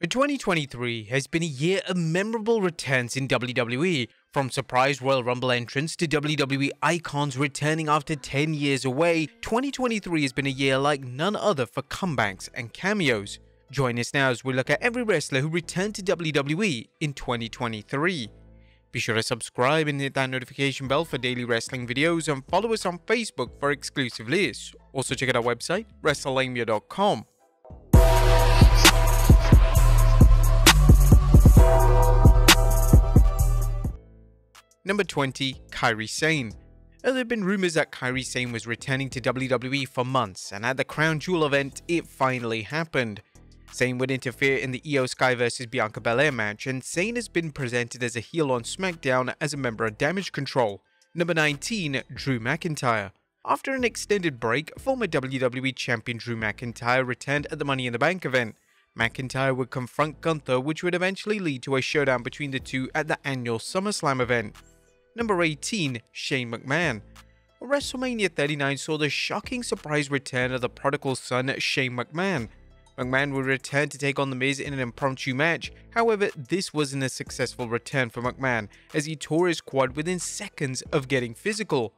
2023 has been a year of memorable returns in WWE, from surprise Royal Rumble entrants to WWE icons returning after 10 years away. 2023 has been a year like none other for comebacks and cameos. Join us now as we look at every wrestler who returned to WWE in 2023. Be sure to subscribe and hit that notification bell for daily wrestling videos, and follow us on Facebook for exclusive lists. Also check out our website, Wrestlelamia.com. Number 20. Kairi Sane. There have been rumors that Kairi Sane was returning to WWE for months, and at the Crown Jewel event, it finally happened. Sane would interfere in the Io Sky vs Bianca Belair match, and Sane has been presented as a heel on SmackDown as a member of Damage Control. Number 19. Drew McIntyre. After an extended break, former WWE Champion Drew McIntyre returned at the Money in the Bank event. McIntyre would confront Gunther, which would eventually lead to a showdown between the two at the annual SummerSlam event. Number 18. Shane McMahon. WrestleMania 39 saw the shocking surprise return of the prodigal son Shane McMahon. McMahon would return to take on The Miz in an impromptu match. However, this wasn't a successful return for McMahon, as he tore his quad within seconds of getting physical.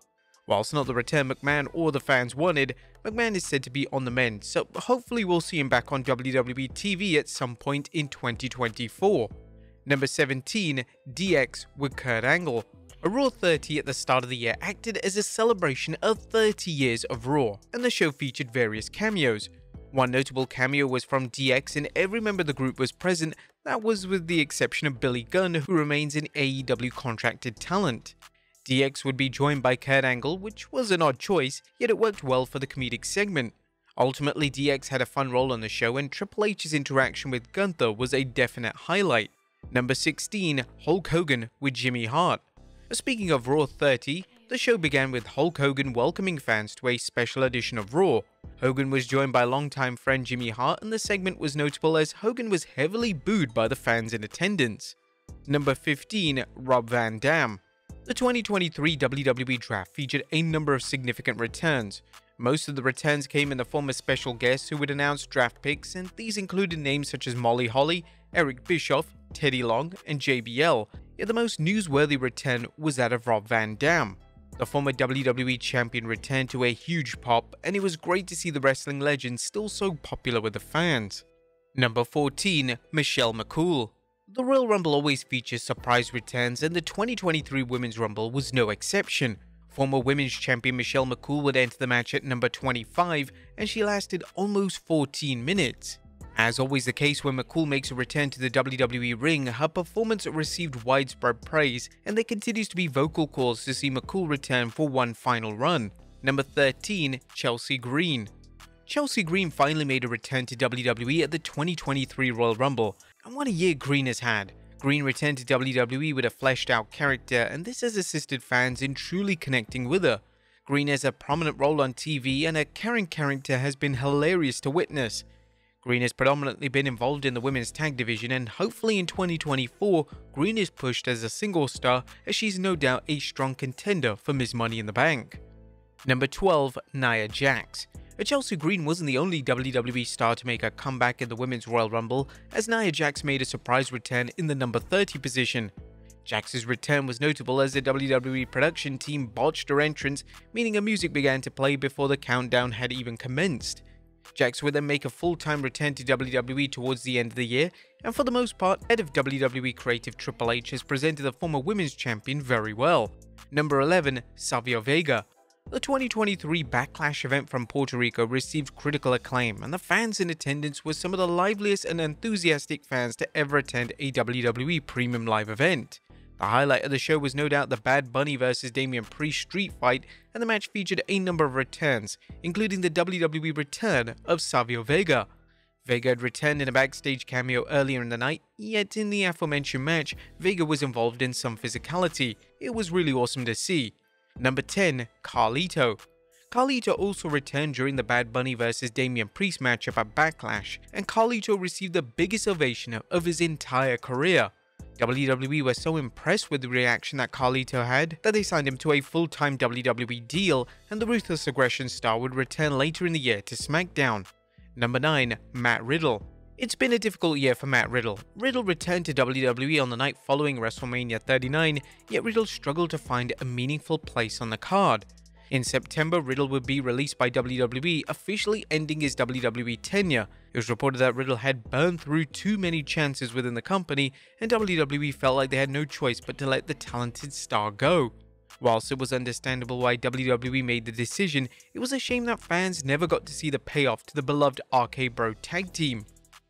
Whilst not the return McMahon or the fans wanted, McMahon is said to be on the mend, so hopefully we'll see him back on WWE TV at some point in 2024. Number 17. DX with Kurt Angle. A Raw 30 at the start of the year acted as a celebration of 30 years of Raw, and the show featured various cameos. One notable cameo was from DX, and every member of the group was present. That was with the exception of Billy Gunn, who remains an AEW contracted talent. DX would be joined by Kurt Angle, which was an odd choice, yet it worked well for the comedic segment. Ultimately, DX had a fun role on the show, and Triple H's interaction with Gunther was a definite highlight. Number 16. Hulk Hogan with Jimmy Hart. Speaking of Raw 30, the show began with Hulk Hogan welcoming fans to a special edition of Raw. Hogan was joined by longtime friend Jimmy Hart, and the segment was notable as Hogan was heavily booed by the fans in attendance. Number 15. Rob Van Dam. The 2023 WWE Draft featured a number of significant returns. Most of the returns came in the form of special guests who would announce draft picks, and these included names such as Molly Holly, Eric Bischoff, Teddy Long, and JBL. Yet the most newsworthy return was that of Rob Van Dam. The former WWE Champion returned to a huge pop, and it was great to see the wrestling legend still so popular with the fans. Number 14. Michelle McCool. The Royal Rumble always features surprise returns, and the 2023 Women's Rumble was no exception. Former Women's Champion Michelle McCool would enter the match at number 25, and she lasted almost 14 minutes. As always the case when McCool makes a return to the WWE ring, her performance received widespread praise, and there continues to be vocal calls to see McCool return for one final run. Number 13. Chelsea Green. Chelsea Green finally made a return to WWE at the 2023 Royal Rumble, and what a year Green has had. Green returned to WWE with a fleshed out character, and this has assisted fans in truly connecting with her. Green has a prominent role on TV, and her caring character has been hilarious to witness. Green has predominantly been involved in the women's tag division, and hopefully in 2024, Green is pushed as a single star, as she's no doubt a strong contender for Ms. Money in the Bank. Number 12. Nia Jax. Chelsea Green wasn't the only WWE star to make a comeback in the Women's Royal Rumble, as Nia Jax made a surprise return in the number 30 position. Jax's return was notable as the WWE production team botched her entrance, meaning her music began to play before the countdown had even commenced. Jax would then make a full-time return to WWE towards the end of the year, and for the most part, head of WWE creative Triple H has presented the former women's champion very well. Number 11. Savio Vega. The 2023 Backlash event from Puerto Rico received critical acclaim, and the fans in attendance were some of the liveliest and enthusiastic fans to ever attend a WWE Premium Live event. The highlight of the show was no doubt the Bad Bunny vs Damian Priest street fight, and the match featured a number of returns, including the WWE return of Savio Vega. Vega had returned in a backstage cameo earlier in the night, yet in the aforementioned match, Vega was involved in some physicality. It was really awesome to see. Number 10. Carlito. Carlito also returned during the Bad Bunny vs Damian Priest matchup at Backlash, and Carlito received the biggest ovation of his entire career. WWE were so impressed with the reaction that Carlito had that they signed him to a full-time WWE deal, and the Ruthless Aggression star would return later in the year to SmackDown. Number 9. Matt Riddle. It's been a difficult year for Matt Riddle. Riddle returned to WWE on the night following WrestleMania 39, yet Riddle struggled to find a meaningful place on the card. In September, Riddle would be released by WWE, officially ending his WWE tenure. It was reported that Riddle had burned through too many chances within the company, and WWE felt like they had no choice but to let the talented star go. Whilst it was understandable why WWE made the decision, it was a shame that fans never got to see the payoff to the beloved RK Bro tag team.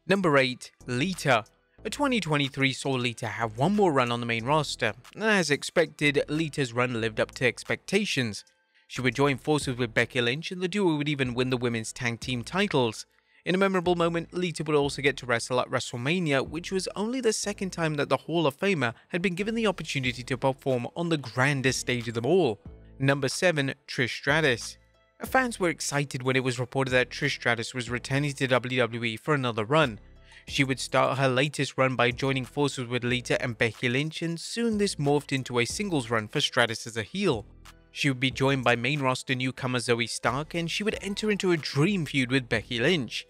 Number 8. Lita. 2023 saw Lita have one more run on the main roster, and as expected, Lita's run lived up to expectations. She would join forces with Becky Lynch, and the duo would even win the women's tag team titles. In a memorable moment, Lita would also get to wrestle at WrestleMania, which was only the second time that the Hall of Famer had been given the opportunity to perform on the grandest stage of them all. Number 7. Trish Stratus. Fans were excited when it was reported that Trish Stratus was returning to WWE for another run. She would start her latest run by joining forces with Lita and Becky Lynch, and soon this morphed into a singles run for Stratus as a heel. She would be joined by main roster newcomer Zoe Stark, and she would enter into a dream feud with Becky Lynch.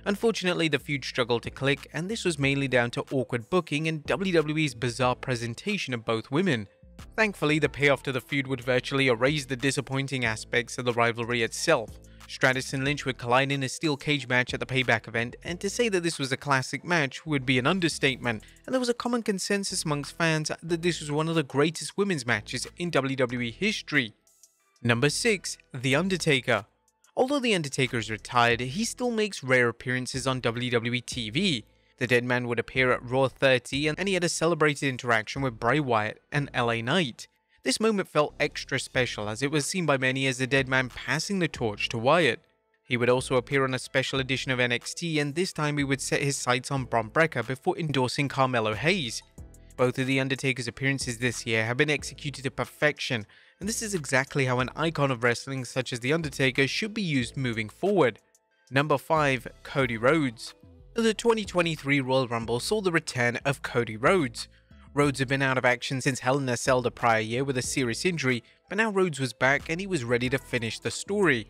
Unfortunately, the feud struggled to click, and this was mainly down to awkward booking and WWE's bizarre presentation of both women. Thankfully, the payoff to the feud would virtually erase the disappointing aspects of the rivalry itself. Stratus and Lynch would collide in a steel cage match at the Payback event, and to say that this was a classic match would be an understatement, and there was a common consensus amongst fans that this was one of the greatest women's matches in WWE history. Number 6. The Undertaker. Although The Undertaker is retired, he still makes rare appearances on WWE TV. The dead man would appear at Raw 30, and he had a celebrated interaction with Bray Wyatt and LA Knight. This moment felt extra special as it was seen by many as the dead man passing the torch to Wyatt. He would also appear on a special edition of NXT, and this time he would set his sights on Bron Breakker before endorsing Carmelo Hayes. Both of The Undertaker's appearances this year have been executed to perfection, and this is exactly how an icon of wrestling such as The Undertaker should be used moving forward. Number 5. Cody Rhodes. The 2023 Royal Rumble saw the return of Cody Rhodes. Rhodes had been out of action since Hell in a Cell the prior year with a serious injury, but now Rhodes was back and he was ready to finish the story.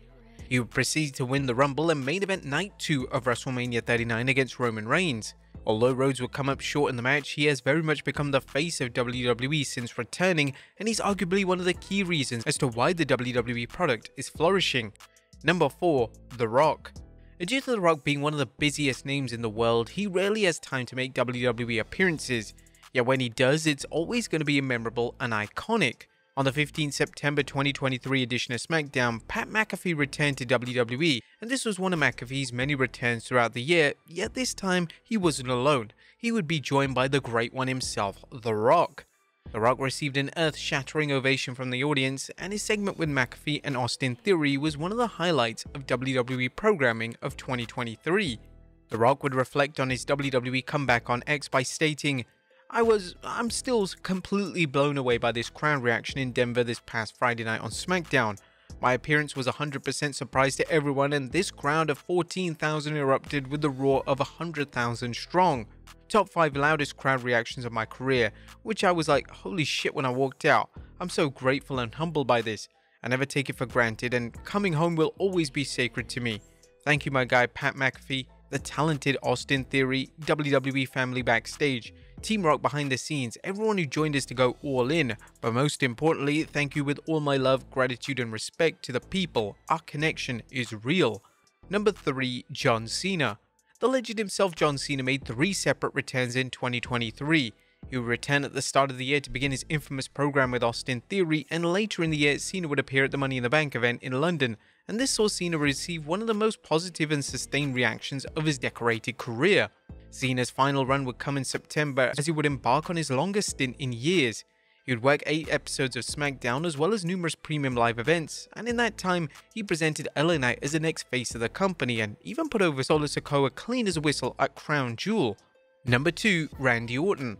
He would proceed to win the Rumble and main event Night 2 of WrestleMania 39 against Roman Reigns. Although Rhodes would come up short in the match, he has very much become the face of WWE since returning, and he's arguably one of the key reasons as to why the WWE product is flourishing. Number 4. The Rock. Due to The Rock being one of the busiest names in the world, he rarely has time to make WWE appearances. Yet when he does, it's always going to be memorable and iconic. On the 15th September 2023 edition of SmackDown, Pat McAfee returned to WWE, and this was one of McAfee's many returns throughout the year, yet this time he wasn't alone. He would be joined by the Great One himself, The Rock. The Rock received an earth-shattering ovation from the audience, and his segment with McAfee and Austin Theory was one of the highlights of WWE programming of 2023. The Rock would reflect on his WWE comeback on X by stating, I'm still completely blown away by this crowd reaction in Denver this past Friday night on SmackDown. My appearance was 100% surprise to everyone, and this crowd of 14,000 erupted with the roar of 100,000 strong. Top 5 loudest crowd reactions of my career, which I was like, holy shit when I walked out. I'm so grateful and humbled by this. I never take it for granted, and coming home will always be sacred to me. Thank you my guy Pat McAfee, the talented Austin Theory, WWE family backstage, Team Rock behind the scenes, everyone who joined us to go all in, but most importantly, thank you with all my love, gratitude and respect to the people. Our connection is real. Number 3. John Cena. The legend himself, John Cena, made 3 separate returns in 2023. He would return at the start of the year to begin his infamous program with Austin Theory, and later in the year, Cena would appear at the Money in the Bank event in London, and this saw Cena receive one of the most positive and sustained reactions of his decorated career. Cena's final run would come in September as he would embark on his longest stint in years. He would work 8 episodes of SmackDown as well as numerous premium live events, and in that time, he presented LA Knight as the next face of the company and even put over Solo Sikoa clean as a whistle at Crown Jewel. Number 2. Randy Orton.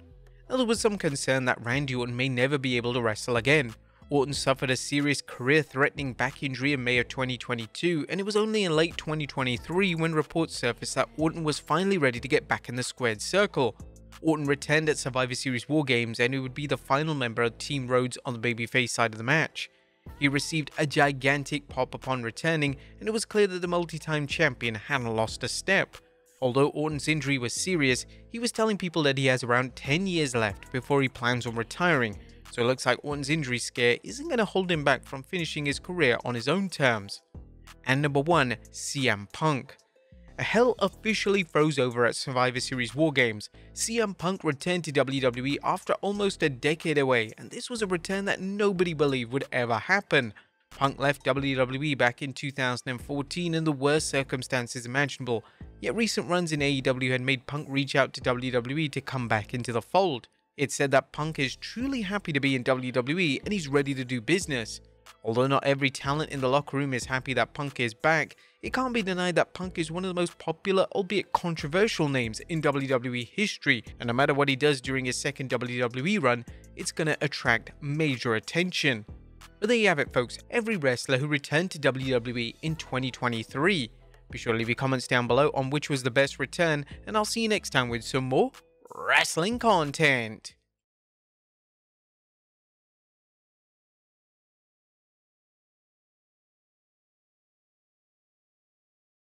Now, there was some concern that Randy Orton may never be able to wrestle again. Orton suffered a serious career-threatening back injury in May of 2022, and it was only in late 2023 when reports surfaced that Orton was finally ready to get back in the squared circle. Orton returned at Survivor Series War Games, and he would be the final member of Team Rhodes on the babyface side of the match. He received a gigantic pop upon returning, and it was clear that the multi-time champion hadn't lost a step. Although Orton's injury was serious, he was telling people that he has around 10 years left before he plans on retiring, so it looks like Orton's injury scare isn't going to hold him back from finishing his career on his own terms. And number 1, CM Punk. Hell officially froze over at Survivor Series War Games. CM Punk returned to WWE after almost a decade away, and this was a return that nobody believed would ever happen. Punk left WWE back in 2014 in the worst circumstances imaginable, yet recent runs in AEW had made Punk reach out to WWE to come back into the fold. It's said that Punk is truly happy to be in WWE and he's ready to do business. Although not every talent in the locker room is happy that Punk is back, it can't be denied that Punk is one of the most popular, albeit controversial names in WWE history, and no matter what he does during his second WWE run, it's gonna attract major attention. But there you have it folks, every wrestler who returned to WWE in 2023. Be sure to leave your comments down below on which was the best return, and I'll see you next time with some more wrestling content.